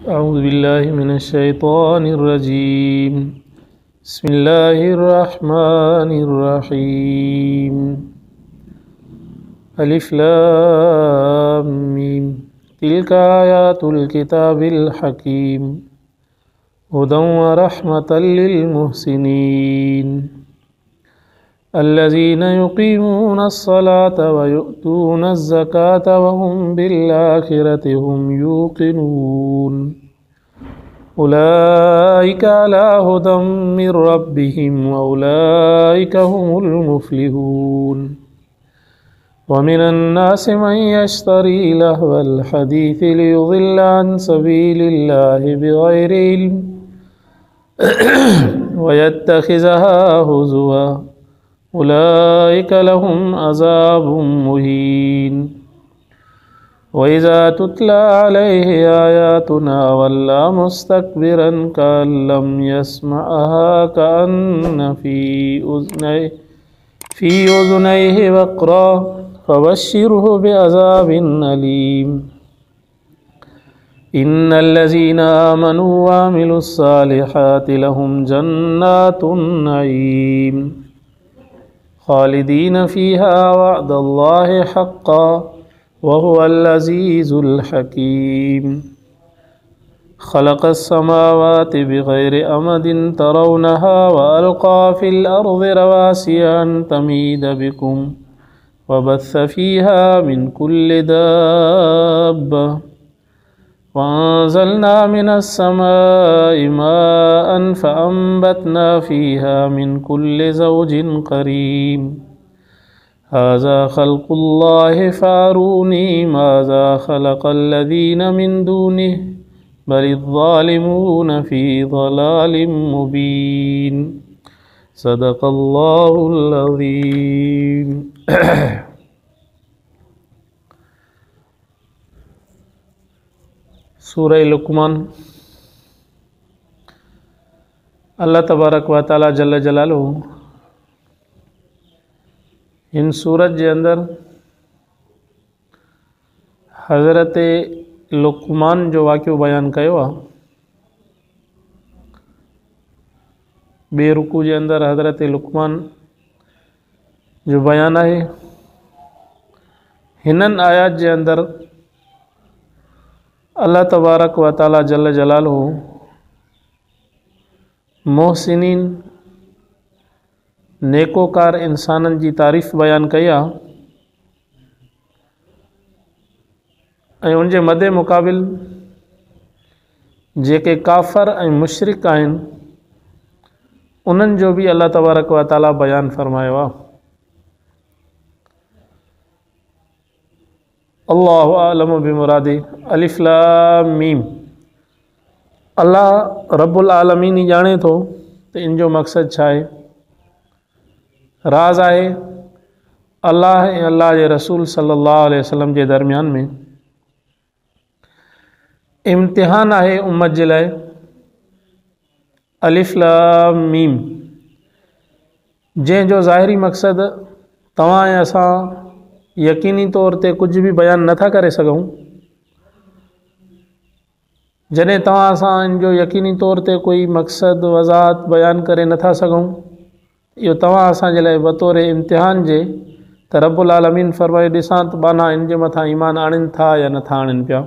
अऊज़ुबिल्लाहिमिनश्शैतानिर्रजीम बिस्मिल्लाहिर्रहमानिर्रहीम अलिफ लाम मीम तिल्का आयातुल किताबिल हकीम हुदं व रहमतल लिल मुहसिनीन अल्लज़ीना युक़ीमूनस्सलाता व यु'तूनज़्ज़काता व हुम बिल आखिरति हुम यूक़िनून उलाइका अला हुदम मिर रब्बिहिम व उलाइका हुमुल मुफ़्लिहून व मिनन नासि मन यश्तरी लहवल हदीस लियुज़िल्ल अन सबीलिल्लाहि बिग़ैरि इल्म व यत्तखिज़हा हुज़ुवा उलाइका लहुम अज़ाबुम मुहीन व इज़ा तुतला अलैहि आयातुना वल्ला मुस्तकबिरन कअन लम यस्मअहा कअन्न फ़ी उज़ुनैहि वक़रा फ़बश्शिरहु बिअज़ाबिन अलीम इन्नल्लज़ीना आमनू व अमिलुस्सालिहाति लहुम जन्नातुन नईम खालिदीन फ़ीहा वअदल्लाहि हक़्क़न वहुवल अज़ीज़ुल हकीम खलक़स समावाति बिग़ैरि अमदिन तरौनहा व अलक़ा फ़िल अर्ज़ि रवासिय अन तमीद बिकुम व बस्स फ़ीहा मिन कुल्लि दाब्बा व अंज़लना मिनस समाइ माअन फ़अंबतना फ़ीहा मिन कुल्लि ज़ौजिन करीम हाज़ा ख़ल्क़ुल्लाहि फ़अरूनी माज़ा ख़लक़ल्लज़ीना मिन दूनिहि बलिज़्ज़ालिमूना फ़ी ज़लालिम मुबीन सदक़ल्लाहुल अज़ीम। सूरह लुक़मान। अल्लाह तबारक व तआला जल्ल जलालुहु हिन सूरत जे अंदर हज़रत लुक़मान जो वाक़ियो बयान कयो आहे। ॿिए रुकू जे अंदर हज़रत लुक़मान जो बयान आहे। हिननि आयात जे अंदर अल्लाह तबारक व तआला जल्ल जलालुहु मोहसिनीन नेकोकार इंसाननि जी तारीफ़ बयान कई आहे ऐं उन जे मदे मुक़ाबिल जेके काफ़र ऐं मुशरिक आहिनि उन्हनि जो बि अल्लाह तबारक व तआला बयान फ़रमायो आहे। अल्लाहु आलम बिमुरादि। अलिफ लाम मीम। अल्लाह रब्बुल आलमीन ही ॼाणे थो त इन जो मक़सदु छा आहे। राज़ आहे अल्लाह ऐं अल्लाह जे रसूल सल्लल्लाहु अलैहि वसल्लम जे दरमियान में इम्तिहान आहे उम्मत जे लाइ। अलिफ लाम मीम जंहिंजो ज़ाहिरी मक़सदु तव्हां ऐं असां यकीनी तौर ते कुझु बि बयान नथा करे सघूं। जॾहिं तव्हां असां इन जो यकीनी तौर ते कोई मक़सदु वज़ाहत बयान करे नथा सघूं, इहो तव्हां असांजे लाइ बतौर इम्तिहान जे त रब्बुल आलमीन फ़रमाए ॾिसां त बाना इन जे मथां ईमान आणनि था या नथा आणनि पिया।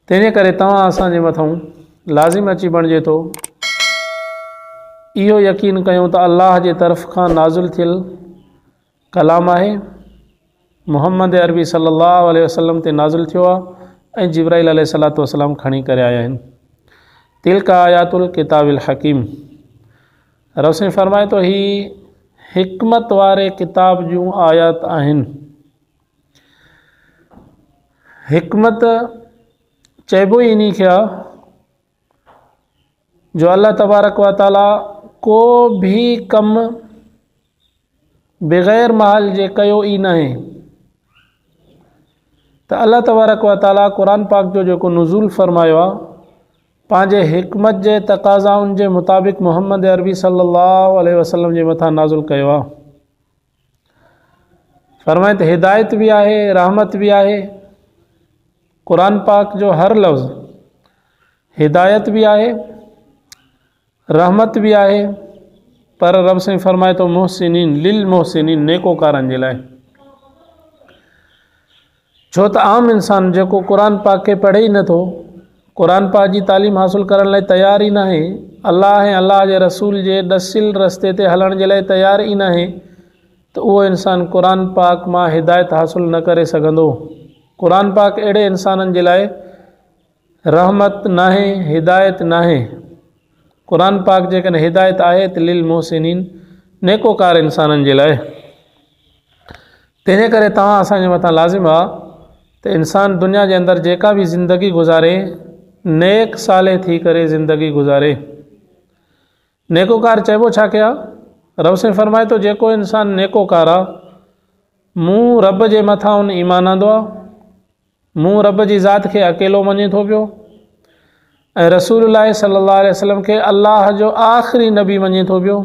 तंहिंजे करे तव्हां असांजे मथां लाज़िम अची बणिजे थो इहो यकीन कयूं त अल्लाह जे तरफ़ खां नाज़िल थियल कलाम आहे, मुहम्मद अरबी सल्लल्लाहु अलैहि वसल्लम ते नाज़िल थियो आहे ऐं जिब्राइल अलैहिस्सलातु वस्सलाम खणी करे आया आहिनि। तिल्का आयातुल किताबिल हकीम। रसूल फरमाए थो ही हिकमत वारे किताब जूं आयात आहिनि। हिकमत चइबो ई इन्ही खे आहे जो अल्लाह तबारक व तआला को भी कम बग़ैर महल जे कयो ई न आहे। त अल्लाह तबारक व तआला क़ुरान पाक जो जेको नुज़ूल फ़रमायो आहे पंहिंजे हिकमत जे तक़ाज़ाउनि जे मुताबिक़ मुहम्मद अरबी सल्लल्लाहु अलैहि वसल्लम जे मथां नाज़िल कयो आहे। फरमाए त हिदायत भी आहे, रहमत भी आहे। कुरान पाक जो हर लफ़्ज़ हिदायत भी आहे, रहमत भी आहे, पर रब साईं फरमाए तो मुहसिनीन लिल मुहसिनीन, नेकोकारनि जे लाइ। छो त आम इंसान जेको क़ुर पाक खे पढ़े ई नथो, क़ुर पाक जी तालीम हासिल करण लाइ तयार ई न आहे, अल्लाह ऐं अल्लाह जे रसूल जे ॾसियल रस्ते ते हलण जे लाइ तयार ई न आहे, त उहो इंसान क़ुर पाक मां हिदायत हासिल न करे सघंदो। क़ुर पाक अहिड़े इंसाननि जे लाइ रहमत नाहे, हिदायत नाहे। क़ुर पाक जेकॾहिं हिदायत आहे त लिल मुहसिनीन, नेकोकार इंसाननि जे लाइ। तंहिंजे करे तव्हां असांजे मथां लाज़िम आहे त इंसान दुनिया जे अंदरि जेका बि ज़िंदगी गुज़ारे, नेक साले थी करे ज़िंदगी गुज़ारे। नेकोकार चइबो छा कया? रब साईं फरमाए थो जेको इंसान नेकोकार आहे, मूं रब जे मथां उन ईमान आंदो आहे, मूं रब जी ज़ात खे अकेलो मञे थो पियो, ऐं रसूलुल्लाह सल्लल्लाहु अलैहि वसल्लम खे अल्लाह जो आख़िरी नबी मञे थो पियो।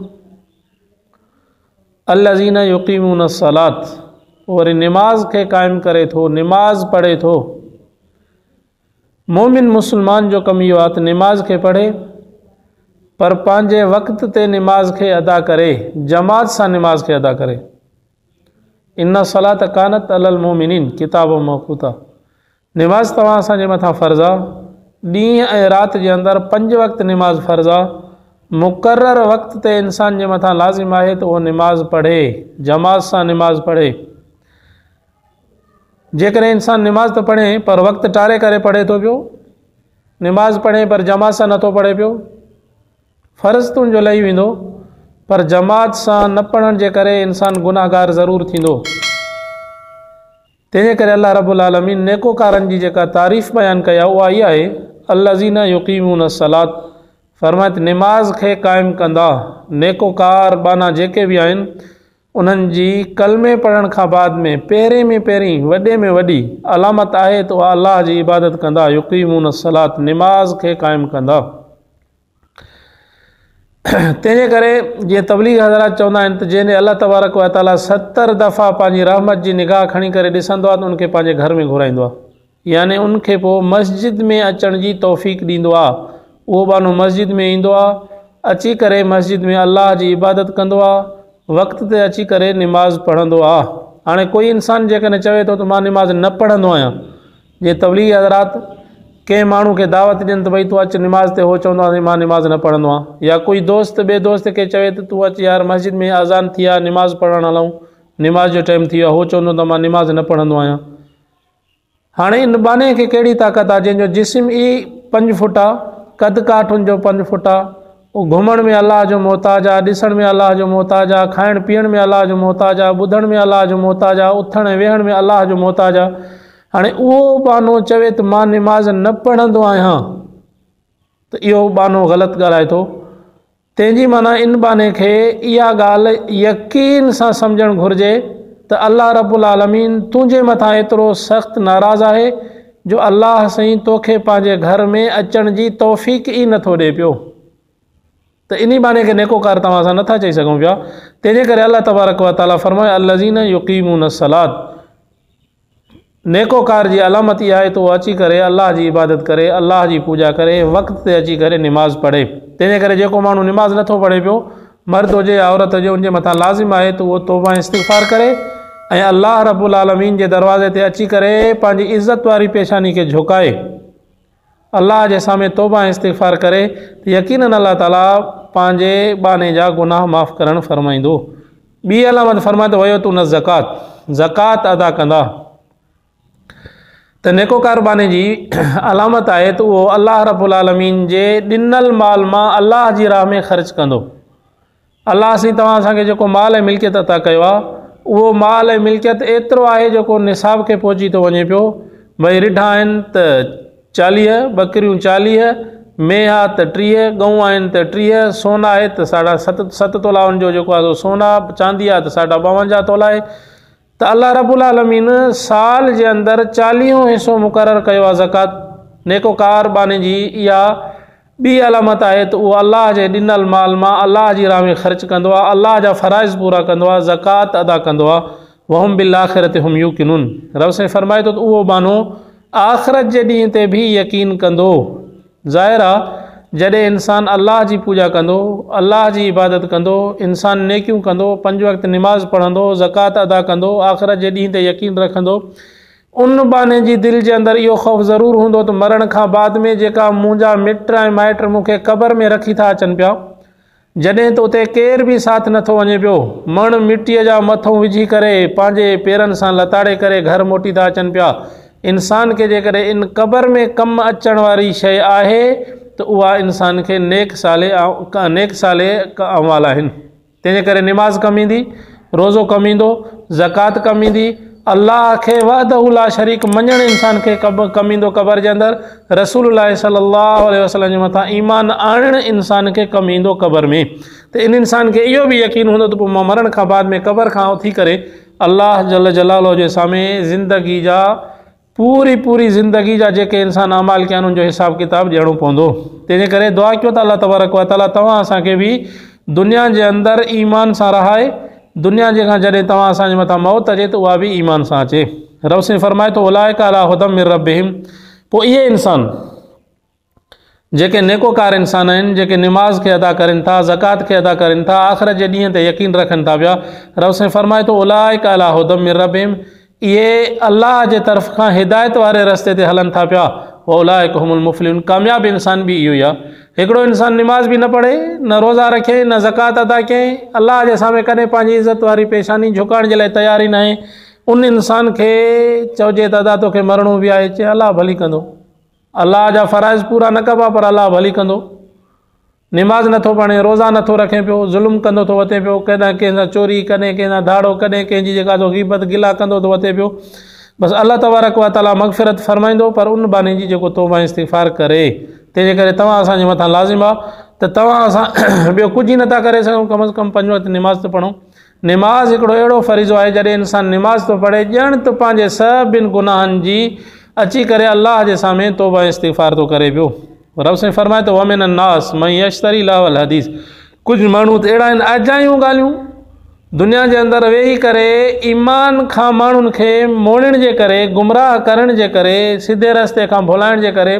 अल्लज़ीना युक़ीमून अस्सलात, वरी निमाज़ खे क़ाइमु करे थो, निमाज़ पढ़े थो। मोमिन मुस्लमान जो कमु इहो आहे त निमाज़ खे पढ़े, पर पंहिंजे वक़्त ते निमाज़ खे अदा करे, जमात सां निमाज़ खे अदा करे। इन्ना सलात कानत अलल मोमिनीन किताब मौक़ूता, निमाज़ तव्हां असांजे मथां फ़र्ज़ु आहे। ॾींहं ऐं राति जे अंदरि 5 वक़्त निमाज़ फ़र्ज़ु आहे। मुक़र्रर वक़्त ते इंसान जे मथां लाज़िम आहे त उहो निमाज़ पढ़े, जमात सां निमाज़ पढ़े। जेकॾहिं इंसान निमाज़ त पढ़े पर वक़्तु टारे करे पढ़े थो पियो, निमाज़ पढ़े पर जमात सां नथो पढ़े पियो, फ़र्ज़ु तुंहिंजो लही वेंदो, पर जमात सां न पढ़ण जे करे इंसान गुनाहगार ज़रूरु थींदो। तंहिंजे करे अल्लाह रब्बुल आलमीन नेकोकारनि जी जेका तारीफ़ बयानु कई आहे उहा इहा आहे, अल्लज़ीना युक़ीमून अस्सलात, फरमाए त निमाज़ खे क़ाइमु कंदा। नेकोकार बाना जेके बि आहिनि, उन्हनि जी कलमे पढ़ण खां बाद में पहिरें में पहिरीं वॾे में वॾी अलामत आहे त उहा अल्लाह जी इबादत कंदा। युक़ीमून अस्सलात, निमाज़ खे क़ाइमु कंदा। तंहिंजे करे जीअं तबलीग हज़रात चवंदा आहिनि त जंहिंजे अल्लाह तबारक व तआला 70 दफ़ा पंहिंजी रहमत जी निगाह खणी करे ॾिसंदो आहे त उनखे पंहिंजे घर में घुराईंदो आहे, यानी उनखे पोइ मस्जिद में अचण जी तौफ़ीक़ ॾींदो आहे। उहो बानो मस्जिद में ईंदो आहे, अची करे मस्जिद में अल्लाह जी इबादत कंदो आहे, वक़्त ते अची करे निमाज़ पढ़ंदो आहे। हाणे कोई इंसान जेकॾहिं चवे थो त मां निमाज़ न पढ़ंदो आहियां, जीअं तबलीग हज़रात कंहिं माण्हू खे दावत ॾियनि त भई तूं अचु निमाज़ ते, हो चवंदो आहे मां निमाज़ न पढ़ंदो आहियां। या कोई दोस्त ॿिए दोस्त खे चवे त तूं अचु यार मस्जिद में अज़ान थी आहे, निमाज़ पढ़णु हलूं, निमाज़ जो टाइम थी वियो आहे, हो चवंदो त मां निमाज़ न पढ़ंदो आहियां। हाणे इन बाने खे कहिड़ी ताक़त आहे जंहिंजो जिस्म ई 5 फुट आहे, कद काठ हुनजो 5 फुट आहे, उहो घुमण में अलाह जो मोहताज आहे, ॾिसण में अलाह जो मोहताज आहे, खाइण पीअण में अलाह जो मोहताज आहे, ॿुधण में अलाह जो मोहताज आहे, उथण ऐं वेहण में अलाह जो मोहताज आहे। हाणे उहो बानो चवे त मां निमाज़ न पढ़ंदो आहियां, त इहो बानो ग़लति ॻाल्हाए थो। तंहिंजी माना इन बाने खे इहा ॻाल्हि यकीन सां सम्झणु घुरिजे त अल्लाह रब्बुल आलमीन तुंहिंजे मथां एतिरो सख़्तु नाराज़ आहे जो अल्लाह साईं तोखे पंहिंजे घर में अचण जी तौफ़ीक़ ई नथो ॾिए पियो। त इन बाने खे नेकोकार तव्हां सां नथा चई सघूं पिया। तंहिंजे करे अल्लाह तबारक व तआला फरमाए अल्लज़ीना युक़ीमून अस्सलात, नेकोकार जी अलामत इहा आहे त उहो अची करे अल्लाह जी इबादत करे, अल्लाह जी पूॼा करे, वक़्त ते अची करे निमाज़ पढ़े। तंहिंजे करे जेको माण्हू निमाज़ नथो पढ़े पियो, मर्द हुजे या औरत हुजे, उनजे मथां लाज़िम आहे त उहो तौबा इस्तिग़फ़ार करे ऐं अल्लाह रब्बुल आलमीन जे दरवाज़े ते अची करे पंहिंजी इज़त वारी पेशानी खे झुकाए अल्लाह जे साम्हूं तौबा इस्तिग़फ़ार करे, त यकीनन अल्लाह ताला पंहिंजे बाने जा गुनाह माफ़ करणु फरमाईंदो। ॿी अलामत फरमाए त वयो तू न ज़कात, ज़कात अदा कंदा। त नेकोकार बाने जी अलामत आहे त उहो अल्लाह रब्बुल आलमीन जे ॾिनल माल मां अल्लाह जी राह में ख़र्च कंदो। अल्लाह साईं तव्हां असांखे जेको माल ऐं मिल्कियत अता कयो आहे, उहो माल ऐं मिल्कियत एतिरो आहे जेको निसाब खे पहुची थो वञे पियो। भई रिढा आहिनि त 40, बकरियूं 40, मेहा त 30, गऊं आहिनि त 30, सोना आहे त 7.5 तोला जो जेको आहे सोना, चांदी आहे त 52 तोला आहे। त अल्लाह रब्बुल आलमीन साल जे अंदरि 40 हिसो मुक़ररु कयो आहे ज़कात। नेकोकार बाने जी इहा ॿी अलामत आहे त उहो अल्लाह जे ॾिनल माल मां अल्लाह जी राह में ख़र्च कंदो आहे, अल्लाह जा फ़राइज़ पूरा कंदो आहे, ज़कात अदा कंदो आहे। वहुम बिल आख़िरति हुम यूक़िनून, रब साईं फरमाए थो त उहो बानो आख़िरत जे ॾींहं ते बि यकीन कंदो। ज़ाहिर आहे जॾहिं इंसान अल्लाह जी पूॼा कंदो, अल्लाह जी इबादत कंदो, इंसान नेकियूं कंदो, 5 वक़्त निमाज़ पढ़ंदो, ज़कात अदा कंदो, आख़िरत जे ॾींहं ते यकीन रखंदो, उन बाने जी दिलि जे अंदरि इहो ख़ौफ़ ज़रूरु हूंदो त मरण खां बाद में जेका मुंहिंजा मिट ऐं माइट मूंखे क़बर में रखी था अचनि पिया, जॾहिं त उते केर बि साथ नथो वञे पियो, मण मिटीअ जा मथूं विझी करे पंहिंजे पेरनि सां लताड़े करे घर मोटी था अचनि पिया, इंसान खे जेकॾहिं इन क़बर में कमु अचण वारी शइ आहे त उहा इंसान खे नेक साले अमवाल आहिनि। तंहिंजे करे निमाज़ कमु ईंदी, रोज़ो कमु ईंदो, ज़कात कमु ईंदी, अल्लाह खे वहदहू ला शरीक मञणु इंसान खे कमु ईंदो क़बर जे अंदरि, रसूलुल्लाह सल्लल्लाहु अलैहि वसल्लम जे मथां ईमान आणणु इंसान खे कमु ईंदो क़बर में। त इन इंसान खे इहो बि यकीन हूंदो त पोइ मां मरण खां बाद में क़बर खां उथी करे अल्लाह जल जलालो जे साम्हूं ज़िंदगी जा पूरी ज़िंदगी जा जेके इंसान अमाल कया उन्हनि जो हिसाब किताब ॾियणो पवंदो। तंहिंजे करे दुआ कयो त अल्लाह तबारक व तआला तव्हां असांखे बि दुनिया जे अंदरि ईमान सां रहाए, दुनिया जे खां जॾहिं तव्हां असांजे मथां मौत अचे त उहा बि ईमान सां अचे। रब साईं फरमाए थो उलाइका अला हुदम मिर रब्बिहिम, पोइ इहे इंसान जेके नेकोकार इंसान आहिनि, जेके निमाज़ खे अदा करनि था, ज़कात खे अदा करनि था, आख़िरत जे ॾींहं ते यकीन रखनि था पिया, रब साईं फरमाए थो उलाइका अला हुदम मिर रब्बिहिम, इहे अल्लाह जे तरफ़ खां हिदायत वारे रस्ते ते हलनि था पिया, उलाइका हुमुल मुफ़्लिहून, कामयाब इंसान बि इहो ई आहे। हिकिड़ो इंसान निमाज़ बि न पढ़े, न रोज़ा रखे, न ज़कात अदा कयईं, अल्लाह जे साम्हूं कॾहिं पंहिंजी इज़त वारी पेशानी झुकाइण जे लाइ तयार ई न आहे, उन इंसान खे चइजे त अदा तोखे मरणो बि आहे, चए अल्लाह भली कंदो, अल्लाह जा फ़राइज़ पूरा न कबा पर अल्लाह भली कंदो। निमाज़ नथो पढ़े, रोज़ा नथो रखे पियो, ज़ुल्म कंदो थो वते पियो, कॾहिं कंहिंसां चोरी, कॾहिं कंहिंसां धाड़ो, कॾहिं कंहिंजी जेका तो ग़ीबत गिला कंदो थो वते पियो। बसि अल्लाह तबारक व तआला मग़फ़िरत फरमाईंदो, पर उन बाने जी जेको तौबा इस्तिग़फ़ार करे। तंहिंजे करे तव्हां असांजे मथां लाज़िम आहे त तव्हां असां ॿियो कुझु ई नथा करे सघूं, कम अज़ कम 5 वक़्त निमाज़ त पढ़ूं। निमाज़ हिकिड़ो अहिड़ो फ़रीज़ो आहे जॾहिं इंसान निमाज़ थो पढ़े, ॼण त पंहिंजे सभिनि गुनाहनि जी अची करे अल्लाह जे साम्हूं तौबा इस्तिग़फ़ार थो करे पियो। रब साईं फरमाए थो वमिन अन्नास मन यश्तरी लहवल हदीस, कुझु माण्हू त अहिड़ा आहिनि अजायूं ॻाल्हियूं दुनिया जे अंदरि वेही करे ईमान खां माण्हुनि खे मोड़ण जे करे, गुमराह करण जे करे, सिधे रस्ते खां भुलाइण जे करे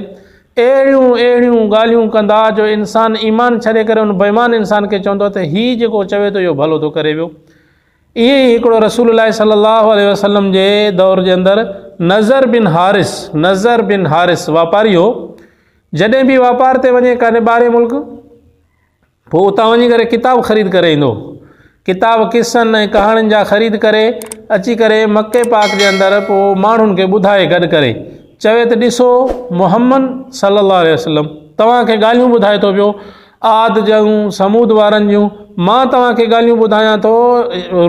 अहिड़ियूं ॻाल्हियूं कंदा जो इंसान ईमान छॾे करे उन बेईमान इंसान खे चवंदो त हीउ जेको चवे थो इहो भलो थो करे पियो। ईअं ई हिकिड़ो रसूलुल्लाह सल्लल्लाहु अलैहि वसल्लम जे दौर जे अंदरि नज़र बिन हारिस वापारी हो, जॾहिं बि वापार ते वञे काने ॿाहिरि मुल्क, पोइ उतां वञी करे किताब ख़रीद करे ईंदो, किताब किसनि ऐं कहाणियुनि जा ख़रीद करे अची करे मके पाक जे अंदरि पोइ माण्हुनि खे ॿुधाए गॾु करे, चवे त ॾिसो मुहम्मद सल्लल्लाहु अलैहि वसल्लम तव्हांखे ॻाल्हियूं ॿुधाए थो पियो, आद जूं समूद वारनि जूं, मां तव्हांखे ॻाल्हियूं ॿुधायां थो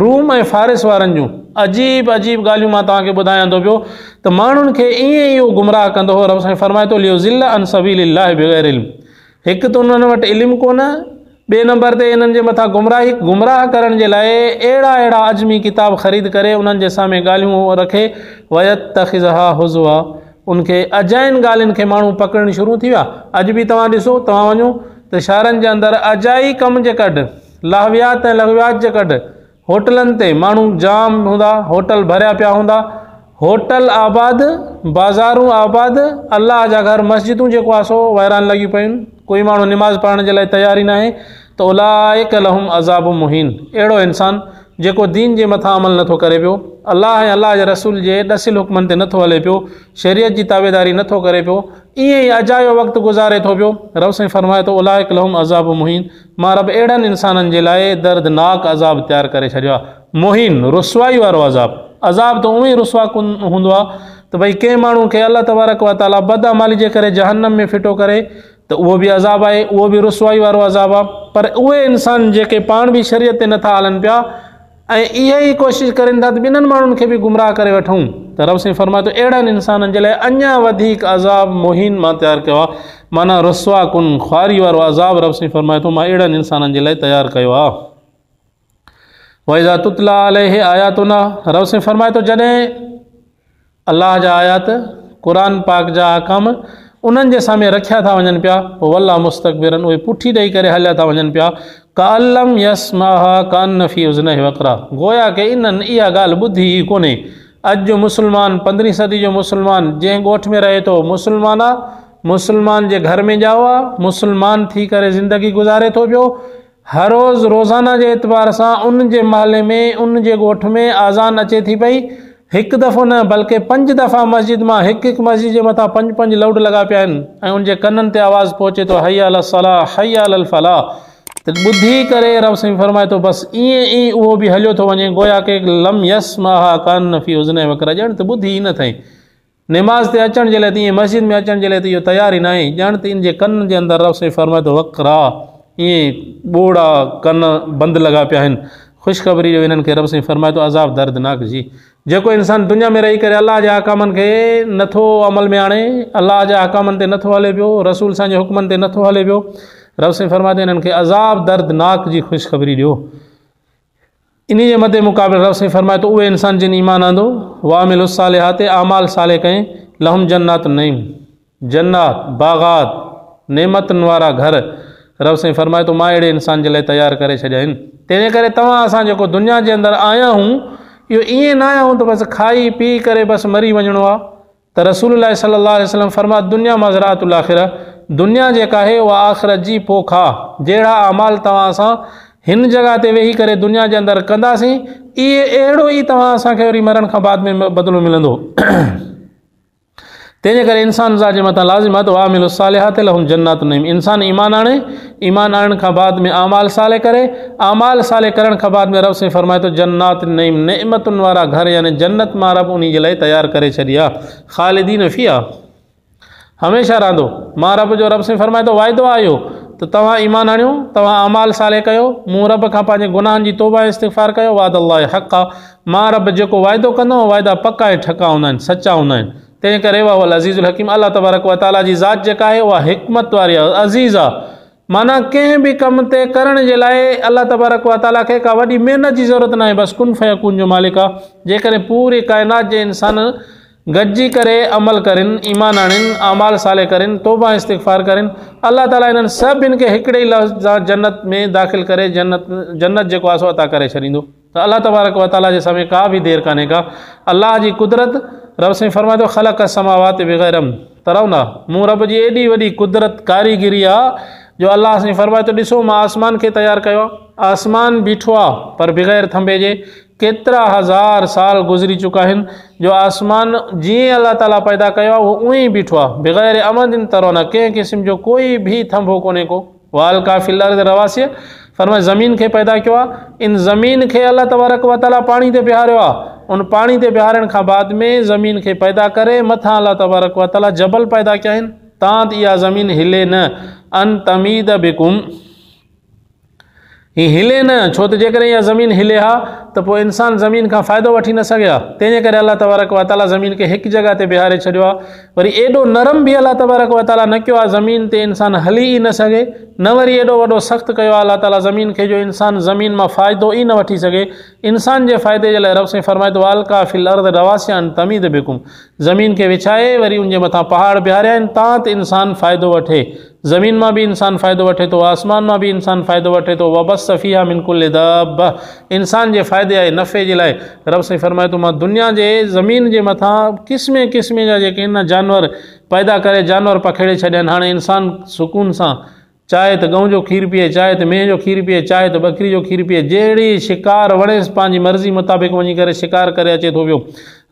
रूम ऐं फारिस वारनि जूं, अजीब ॻाल्हियूं मां तव्हांखे ॿुधायां थो पियो त माण्हुनि खे ईअं इहो गुमराह कंदो हो। रब साईं फरमाए थो लियुज़िल्ल अन सबीलिल्लाहि बिग़ैर इल्म, हिकु त उन्हनि वटि इल्मु कोन, ॿिए नंबर ते इन्हनि जे मथां गुमराह करण जे लाइ अहिड़ा अजमी किताब ख़रीद करे उन्हनि जे साम्हूं ॻाल्हियूं रखे, वयत्तख़िज़हा हुज़वा, उनखे अजाइनि ॻाल्हियुनि खे माण्हू पकड़णु शुरू थी विया। अॼु बि तव्हां ॾिसो, तव्हां वञो त शहरनि जे अंदरि अजाई कम जे कढ, लहवियात ऐं लग़वियात जे कढ, होटलनि ते माण्हू जाम हूंदा, होटल भरिया पिया हूंदा, होटल आबाद, बाज़ारूं आबाद, अल्लाह जा घर मस्जिदूं जेको आहे सो वैरान लॻी पियूं, कोई माण्हू निमाज़ पढ़ण जे लाइ तयार ई न आहे। त उलाइक लहुम अज़ाबु मुहीन, अहिड़ो इंसान जेको दीन जे मथां अमल नथो करे पियो, अल्लाह ऐं अल्लाह जे रसूल जे ॾसियल हुकमनि ते नथो हले पियो, शरीयत जी ताबेदारी नथो करे पियो, ईअं ई अजायो वक़्तु गुज़ारे थो पियो। रब साईं फरमाए थो उलाइक लहुम अज़ाबु मुहीन, मां रब अहिड़नि इंसाननि जे लाइ दर्दनाक अज़ाब तयारु करे छॾियो आहे। मुहीन रुसवाई वारो अज़ाब त उहो ई रुसवा हूंदो आहे त भई कंहिं माण्हू खे अल्लाह तबारक व तआला बदअमाली जे करे जहन्नम में फिटो करे त उहो बि अज़ाब आहे, उहो बि रुसवाई वारो अज़ाब आहे। पर उहे इंसान जेके पाण बि शरीयत ते नथा हलनि पिया ऐं इहे ई कोशिशि करनि था त ॿिन्हिनि माण्हुनि खे बि गुमराह करे वठूं, त रब साईं फरमाए थो अहिड़नि इंसाननि जे लाइ अञा वधीक अज़ाब मुहीन मां तयारु कयो आहे, माना रुसवा कुन ख़्वारी वारो अज़ाब रब साईं फरमाए थो मां अहिड़नि इंसाननि जे लाइ तयारु कयो आहे। वइज़ा तुतला अलैहि आयातुना, रब साईं फरमाए थो जॾहिं अल्लाह जा आयात क़ुरान पाक जा अहकाम उन्हनि जे साम्हूं रखिया था वञनि पिया, पोइ वल्ला मुस्तकबिरन, उहे पुठी ॾेई करे हलिया था वञनि पिया, कालम यस्माहा कान फी उज़नहि वक़रा, गोया के इन्हनि इहा ॻाल्हि ॿुधी ई कोन्हे। अॼु जो मुस्लमान 15वीं सदी जो मुस्लमान जंहिं ॻोठ में रहे थो मुस्लमान आहे, मुसलमान जे घर में ॼाओ आहे, मुसलमान थी करे ज़िंदगी गुज़ारे थो पियो। हर रोज़ रोज़ाना जे एतबार सां उन जे महले में, उन जे ॻोठ में आज़ान अचे थी पई। हिकु दफ़ो न बल्कि 5 दफ़ा मस्जिद मां हिकु मस्जिद जे मथां 5 लाउड लॻा पिया आहिनि ऐं उनजे कननि ते आवाज़ पहुचे थो, हय्या अल सलाह हय्या अल फलाह। त ॿुधी करे रब साईं फरमाए थो बसि ईअं ई उहो बि हलियो थो वञे, गोया के लम यसमाहा कान फी उज़ने वक़्र, ॼण त ॿुधी ई न अथई। निमाज़ ते अचण जे लाइ त ईअं मस्जिद में अचण जे लाइ त इहो तयार ई न आहे, ॼण त इन जे कन जे अंदरि रब साईं फरमाए थो वक़्रा, ईअं ॿोड़ा कन बंदि लॻा पिया आहिनि। ख़ुशख़बरी ॾियो इन्हनि खे, रब साईं फरमाए थो अज़ाब दर्दनाक जी। जेको इंसान दुनिया में रही करे अलाह जे अहकामनि खे नथो अमल में आणे, अलाह जे अहकामनि ते नथो हले पियो, रसूल सां जे हुक्मनि ते नथो हले पियो, रब साईं फरमाए थो इन्हनि खे अज़ाब दर्दनाक जी ख़ुशख़बरी ॾियो। इन जे मदे मुक़ाबिल रब साईं फरमाए थो उहे इंसान जिन ईमान आंदो वामिलु सालिहात, आमाल साले कयईं, लहुम जन्नात नईम, जन्नात बाग़ात नेमतुनि वारा घर, रब साईं फरमाए थो मां अहिड़े इंसान जे लाइ तयारु करे छॾिया आहिनि। तंहिंजे करे तव्हां असां जेको दुनिया जे अंदरि आया हूं, इहो ईअं न आया हूं त बसि खाई पी करे बसि मरी वञिणो आहे। त रसूलुल्लाह सल्लल्लाहु अलैहि वसल्लम फरमाया दुनिया मज़राअतुल आख़िरा, दुनिया जेका आहे उहा आख़िरत जी पोख आहे। जहिड़ा अमाल तव्हां असां हिन जॻह ते वेही करे दुनिया जे अंदरि कंदासीं, इहे अहिड़ो ई तव्हां असांखे वरी मरण खां बाद में बदिलो मिलंदो। तंहिंजे करे इंसान ज़ात जे मथां लाज़िम आहे त वामिलु सालिहात लहुम जन्नात नईम। इंसान ईमान आणे, ईमान आणण खां बाद में आमाल साले करे, आमाल साले करण खां बाद में रब साईं फरमाए थो जन्नात नईम, नेमतुनि वारा घर, यानी जन्नत मां रब उन जे लाइ तयारु करे छॾी आहे। ख़ालिदीन फ़ीहा, हमेशह रहंदो। मां रब जो, रब साईं फरमाए थो वाइदो आयो त तव्हां ईमान आणियो, तव्हां अमाल साले कयो, मूं रब खां पंहिंजे गुनाहनि जी तौबा इस्तिग़फ़ार कयो, वाद अल्लाह हक़ आहे। मां रब जेको वाइदो कंदो वाइदा पका ऐं ठका हूंदा आहिनि, सचा हूंदा आहिनि। तंहिं करे वाह अज़ीज़ुल हकीम, अल्लाह तबारक व तआला जी ज़ात जेका आहे उहा हिकमत वारी आहे, अज़ीज़ आहे। माना कंहिं बि कम ते करण जे लाइ अल्लाह तबारक व तआला खे का वॾी महिनत जी ज़रूरत न आहे, बसि कुन फयकून जो मालिक आहे। जेकॾहिं पूरी काइनात जे इंसान गॾिजी करे अमल करिन, ईमान आणिन, अमाल साले करिन, तौबा इस्तिग़फ़ार करिन, अल्लाह ताला इन्हनि सभिनि खे हिकिड़े ई लफ़्ज़ जन्नत में दाख़िल करे जन्नत जेको आहे सो अता करे छॾींदो। त अल्लाह तबारक व तआला जे समय का बि देरि कान्हे का। अल्लाह जी कुदरत, रब साईं फरमाए थो ख़लक़ समावात बग़ैर तरौना, मूं रब जी एॾी वॾी कुदरत कारीगिरी आहे जो अल्लाह साईं फरमाए थो ॾिसो मां आसमान खे तयारु कयो आहे, आसमान बीठो आहे पर बग़ैर थंभे जे। केतिरा हज़ार साल गुज़री चुका आहिनि जो आसमान जीअं अल्लाह ताला पैदा कयो आहे उहो उअं ई बीठो आहे, बग़ैर अमदिन तरौना, कंहिं क़िस्म जो कोई बि थंभो कोन्हे को। वाल काफ़िल अर्द रवासिय, फरमाए ज़मीन खे पैदा कयो आहे, इन ज़मीन खे अल्लाह तबारक व तआला पाणी ते बिहारियो आहे। उन पाणी ते बिहारण खां बाद में ज़मीन खे पैदा करे मथां अल्लाह तबारक व तआला जबल पैदा कया आहिनि, तां त इहा ज़मीन हिले न, अन तमीद बिकुम, ही हिले न, छो त जेकॾहिं इहा ज़मीन हिले हा त पोइ इंसान ज़मीन खां फ़ाइदो वठी न सघे हा। तंहिंजे करे अल्लाह तबारक व तआला ज़मीन खे हिकु जॻह ते बिहारे छॾियो आहे। वरी एॾो नरम बि अल्लाह तबारक व तआला न कयो आहे ज़मीन ते इंसान हली ई न सघे, न वरी एॾो वॾो सख़्तु कयो आहे अल्लाह ताला ज़मीन खे जो इंसान ज़मीन मां फ़ाइदो ई न वठी सघे। इंसान जे फ़ाइदे जे लाइ रब साईं फरमाए थो वाल काफ़िल अर्द रवासिय अन तमीद बिकुम, ज़मीन खे विछाए वरी उनजे मथां पहाड़ बिहारिया आहिनि तां त इंसान फ़ाइदो वठे। ज़मीन मां बि इंसान फ़ाइदो वठे थो, आसमान मां बि इंसान फ़ाइदो वठे थो। वबस फ़ीहा मिन कुल्लि दाब्बा, इंसान जे फ़ाइदे ऐं नफ़े जे लाइ रब साईं फरमाए थो मां दुनिया जे ज़मीन जे मथां क़िस्मे क़िस्मे जा जेके आहिनि जानवर पैदा करे, जानवर पखेड़े छॾिया आहिनि। हाणे इंसान सुकून सां चाहे त गऊं जो खीरु पीए, चाहे त मेंह जो खीरु पीए, चाहे त बकरी जो खीरु पीए, जहिड़ी शिकार वणेसि पंहिंजी मर्ज़ी मुताबिक़ वञी करे शिकार करे अचे थो पियो।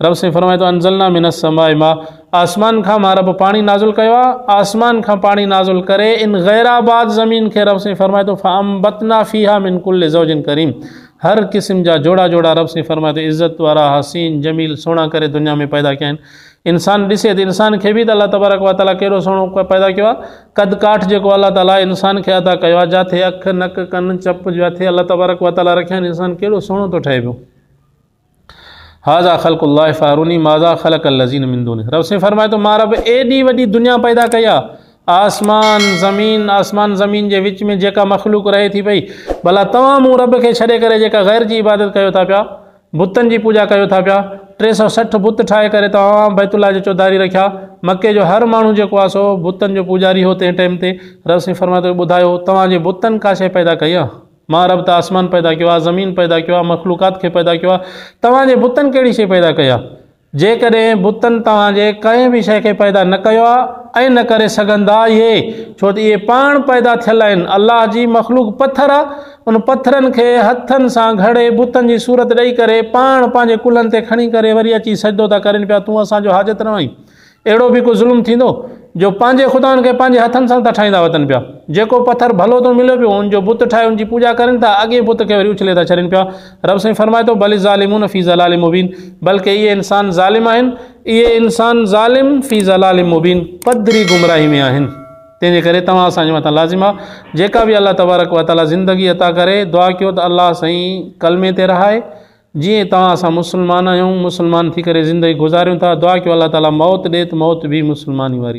रब साईं फरमाए थो अंज़लना मिनस समाए मां, आसमान खां मां रब पाणी नाज़ुल कयो आहे, आसमान खां पाणी नाज़ुल करे इन गैराबाद ज़मीन खे रब साईं फरमाए थो फ़अंबतना फ़ीहा मिन कुल्लि ज़ौजिन करीम, हर क़िस्म जा जोड़ा जोड़ा रब साईं फरमाए थो इज़त वारा, हसीन, जमील, सुहिणा करे दुनिया में पैदा कया आहिनि। इंसान ॾिसे त इंसान खे बि त अल्लाह तबारक व तआला कहिड़ो सुहिणो पैदा कयो आहे। कद काठ जेको अल्लाह ताला इंसान खे अदा कयो आहे, जिथे अखि, नक, कन, चप जिथे अल्लाह तबारक व तआला रखिया आहिनि, इंसान कहिड़ो सुहिणो थो ठहे पियो। हाज़ा ख़ल्क़ुल्लाह फ़ारुनी माज़ा ख़लक़ल लज़ीन मिन दूनि, रब साईं फरमाए थो मां रब एॾी वॾी दुनिया पैदा कई आहे, आसमान ज़मीन जे विच में जेका मख़लूक रहे थी पई, भला तव्हां मूं रब खे छॾे करे जेका गैर जी इबादत कयो था पिया, बुतनि जी पूॼा कयो था पिया, 360 बुत ठाहे करे तव्हां बैतुल्लाह जो चौधारी रखिया, मके जो हर माण्हू जेको आहे सो बुतनि जो पूॼारी हो तंहिं टाइम ते। रब साईं फरमाए थो ॿुधायो तव्हांजे बुतनि का शइ पैदा कई आहे? मां रब त आसमान पैदा कयो आहे, ज़मीन पैदा कयो आहे, मख़लूक़ात खे पैदा कयो आहे, तव्हांजे बुतनि कहिड़ी शइ पैदा कई आहे? जेकॾहिं बुतनि तव्हांजे कंहिं बि शइ खे पैदा न कयो आहे ऐं न करे सघंदा इहे, छो त इहे पाण पैदा थियल आहिनि। अलाह जी मख़लूक पथर आहे, उन पथरनि खे हथनि सां घड़े बुतनि जी सूरत ॾेई करे पाण पंहिंजे कुल्हनि ते खणी करे वरी अची सजदो था करनि पिया। तूं असांजो हाजत न वई। अहिड़ो बि को ज़ुल्म थींदो जो पंहिंजे ख़ुदानि खे पंहिंजे हथनि सां था ठाहींदा वतनि पिया। जेको पथर भलो थो मिले पियो उनजो बुत ठाहे उनजी पूॼा करनि था, अॻे बुत खे वरी उछले था छॾनि पिया। रब साईं फरमाए थो बल ज़ालिमून फ़ी ज़लालिम मुबीन, बल्कि इहे इंसान ज़ालिम आहिनि, इहे इंसान ज़ालिम फ़ी ज़लालिम मुबीन, पधरी गुमराही में आहिनि। तंहिंजे करे तव्हां असांजे मथां लाज़िम आहे जेका बि अल्लाह तबारक व तआला ज़िंदगी अता करे दुआ कयो त अल्लाह साईं कलमे ते रहाए। जीअं तव्हां असां मुस्लमान आहियूं, मुस्लमान थी करे ज़िंदगी गुज़ारियूं था, दुआ कयो अल्लाह ताला मौत ॾिए त मौत बि मुस्लमानी वारी।